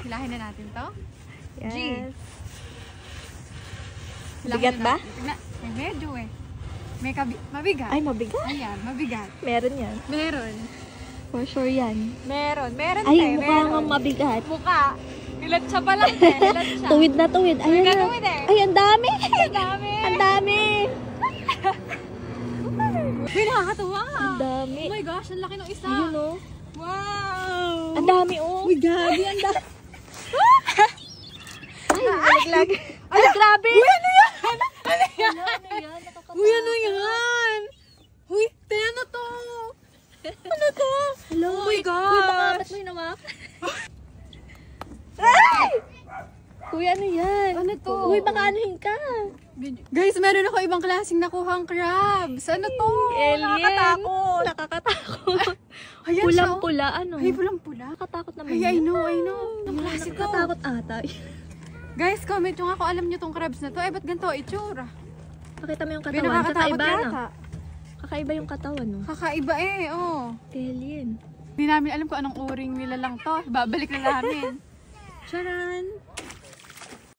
Hilahin na natin to. Yes. G. Bigat ba? Medyo eh. Mabigat. Ay, mabigat. Ayan, mabigat. Meron yan. Meron. For sure yan. Meron Ay, mukha nga mabigat. Mukha. Nilatsya pa lang eh. Nilatsya. Tuwid na tuwid. Ayan na. Tuwid eh. Ay, ang dami. Ang dami. Ang dami. Uy, nakakatuwa. Ang dami. Oh my gosh, ang laki ng isa. Ayun o. Wow. Ang dami o. Uy, gabi, ang dami. Ay, nalaglag. Ay, grabe. Uy, ano yan? Ano yan? Ano yan? Uy, ano yan? Uy, tingnan na to. Ano to? Hello. Oh my gosh. Uy, baka ba't mo hinawak? Ay! Uy, ano yan? Ano to? Uy, baka anuhin ka. Guys, meron ako ibang klaseng nakuhang crabs. Ano to? Alien. Nakakatakot. Nakakatakot. Ayan Pulang-pula, ano? Ay, pulang-pula. Nakakatakot naman. Ay, I know. Ang klase to. Nakakatakot ata. Guys, comment nyo nga kung alam nyo tong crabs na to. Eh, ba't ganito itsura? Pakita mo yung May katawan. nakakatakot Kakaiba, no? yata. Kakaiba yung katawan, no? Kakaiba eh, oh. Alien. Hindi namin alam kung anong uring nila lang to. Babalik na namin. Charan!